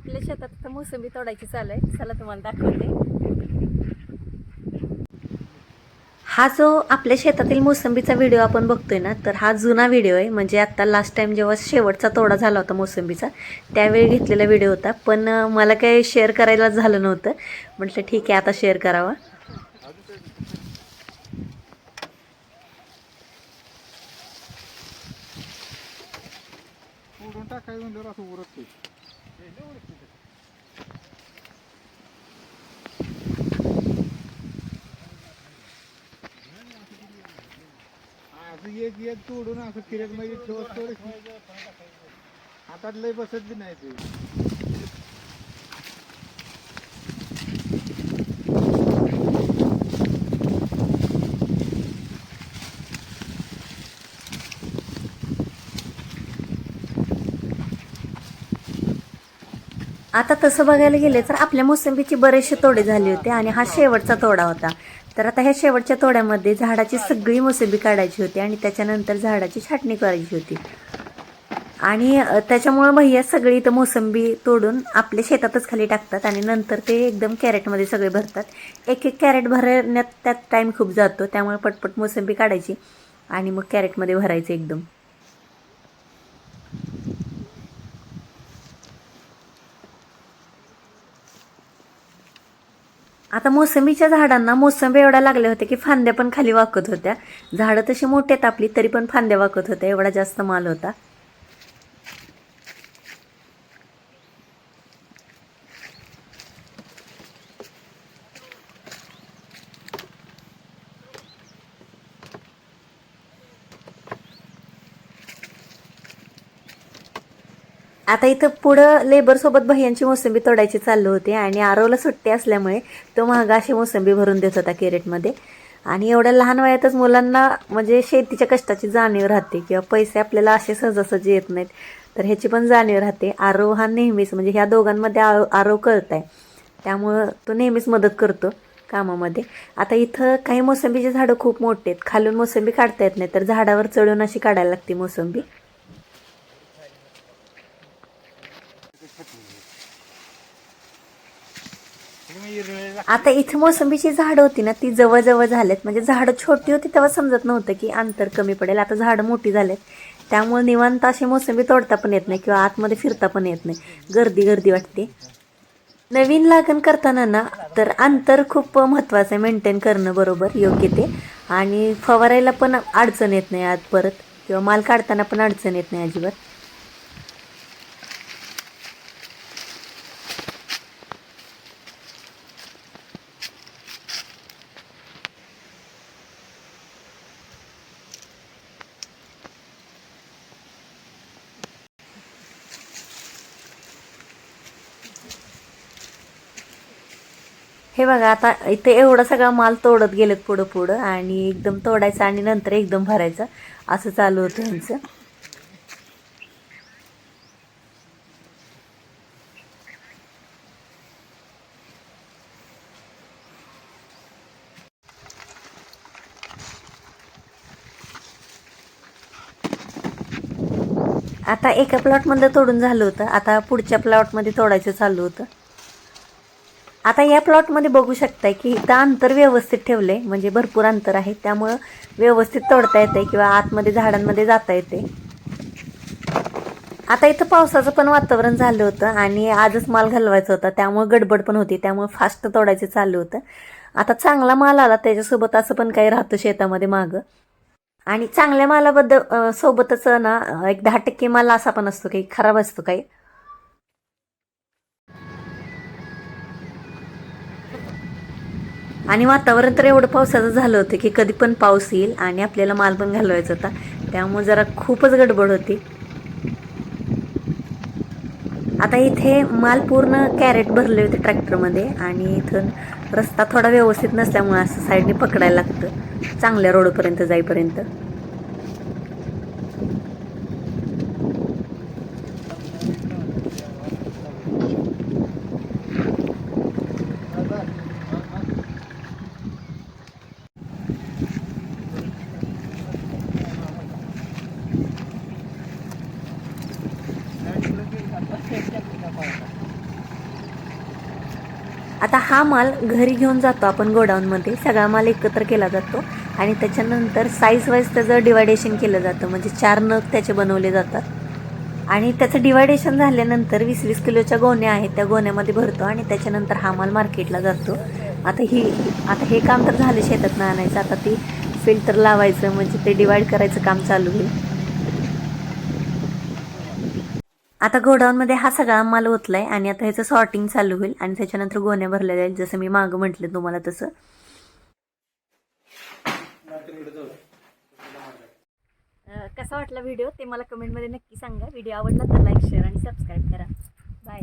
आपल्या शेतात आता मोसंबी तोडायची चालू आहे. चला तुम्हाला दाखवते. हा जो आपल्या शेतातील मोसंबीचा व्हिडिओ आपण बघतोय ना, तर हा जुना व्हिडिओ आहे. म्हणजे आता लास्ट टाइम जेव्हा शेवटचा तोडा झाला होता मोसंबीचा त्यावेळी घेतलेला व्हिडिओ होता. पण मला काही शेअर करायला झालं नव्हतं. म्हटलं ठीक आहे आता शेअर करावा. एक एक तोडून असं फिरत मध्ये ठेवतो हातात लय बसत बी नाही ते. आता तसं बघायला गेले तर आपल्या मोसंबीची बरेचसे तोडे झाले होते आणि हा शेवटचा तोडा होता. तर आता ह्या शेवटच्या तोड्यामध्ये झाडाची सगळी मोसंबी काढायची होती आणि त्याच्यानंतर झाडाची छाटणी करायची होती. आणि त्याच्यामुळे भैया सगळी इथं मोसंबी तोडून आपल्या शेतातच खाली टाकतात आणि नंतर ते एकदम कॅरेटमध्ये सगळे भरतात. एक एक कॅरेट भरण्यात त्यात टाईम खूप जातो. त्यामुळे पटपट मोसंबी काढायची आणि मग कॅरेटमध्ये भरायचे एकदम. आता मोसंबीच्या झाडांना मोसंबी एवढ्या लागल्या होत्या की फांद्या पण खाली वाकत होत्या. झाडं तशी मोठी आहेत आपली तरी पण फांद्या वाकत होत्या, एवढा जास्त माल होता. आता इथं पुढं लेबर सोबत भैयांची मोसंबी तोडायची चालू होती आणि आरवला सुट्टी असल्यामुळे तो महाग अशी मोसंबी भरून देत होता कॅरेटमध्ये. आणि एवढ्या लहान वयातच मुलांना म्हणजे शेतीच्या कष्टाची जाणीव राहते किंवा पैसे आपल्याला असे सहजासहजी येत नाहीत, तर ह्याची पण जाणीव राहते. आरव हा नेहमीच म्हणजे ह्या दोघांमध्ये आरव कळत त्यामुळं तो नेहमीच मदत करतो कामामध्ये. आता इथं काही मोसंबीची झाडं खूप मोठी आहेत, खालून मोसंबी काढता येत नाही तर झाडावर चढून अशी काढायला लागते मोसंबी. आता इथं मोसंबीची झाडं होती ना ती जवळजवळ झालेत. म्हणजे झाडं छोटी होती तेव्हा समजत नव्हतं की अंतर कमी पडेल. आता झाडं मोठी झालेत त्यामुळे निवांत अशी मोसंबी तोडता पण येत नाही किंवा आतमध्ये फिरता पण येत नाही, गर्दी गर्दी वाटते. नवीन लागण करताना ना तर अंतर खूप महत्त्वाचं आहे, मेंटेन करणं बरोबर योग्य ते. आणि फवारायला पण अडचण येत नाही आत परत किंवा माल काढताना पण अडचण येत नाही अजिबात. हे बघा आता इथे एवढा सगळा माल तोडत गेलेत पुढं पुढं आणि एकदम तोडायचं आणि नंतर एकदम भरायचं असं चालू होतं ह्यांचं. आता एका प्लॉटमध्ये तोडून झालं होतं, आता पुढच्या प्लॉटमध्ये तोडायचं चालू होतं. आता या प्लॉटमध्ये बघू शकताय की इथं अंतर व्यवस्थित ठेवलंय, म्हणजे भरपूर अंतर आहे त्यामुळं व्यवस्थित तोडता येते किंवा आतमध्ये झाडांमध्ये जाता येते. आता इथं पावसाचं पण वातावरण झालं होतं आणि आजच माल घालवायचा होता त्यामुळे गडबड पण होती, त्यामुळे फास्ट तोडायचं चालू होतं. आता चांगला माल आला त्याच्यासोबत असं पण काही राहतं शेतामध्ये मागं. आणि चांगल्या मालाबद्दल सोबतच ना एक 10% माल असा पण असतो काही खराब असतो काही. आणि वातावरण तर एवढं पावसाचं झालं होतं की कधी पण पाऊस येईल आणि आपल्याला माल पण घालवायचा होता, त्यामुळे जरा खूपच गडबड होती. आता इथे माल पूर्ण कॅरेट भरले होते ट्रॅक्टरमध्ये आणि इथं रस्ता थोडा व्यवस्थित नसल्यामुळे असं साईडने पकडायला लागतं चांगल्या रोडपर्यंत जाईपर्यंत. आता हा माल घरी घेऊन जातो आपण गोडाऊनमध्ये, सगळा माल एकत्र केला जातो आणि त्याच्यानंतर साईज वाईज त्याचं डिवायडेशन केलं जातं, म्हणजे 4 नग त्याचे बनवले जातात आणि त्याचं डिवायडेशन झाल्यानंतर 20-20 किलोच्या गोण्या आहेत त्या गोण्यामध्ये भरतो आणि त्याच्यानंतर हा माल मार्केटला जातो. आता हे काम तर झालं शेतातनं आणायचं, आता ती फिल्टर लावायचं म्हणजे ते डिवाइड करायचं काम चालू होईल. आता गोडाऊनमध्ये हा सगळा माल ओतलाय आणि आता ह्याचं सॉर्टिंग चालू होईल आणि त्याच्यानंतर गोण्या भरल्या जाईल, जसं मी मागं म्हटलं तुम्हाला तसं. कसा वाटला व्हिडिओ ते मला कमेंटमध्ये नक्की सांगा. व्हिडिओ आवडला तर लाईक, शेअर आणि सबस्क्राईब करा. बाय.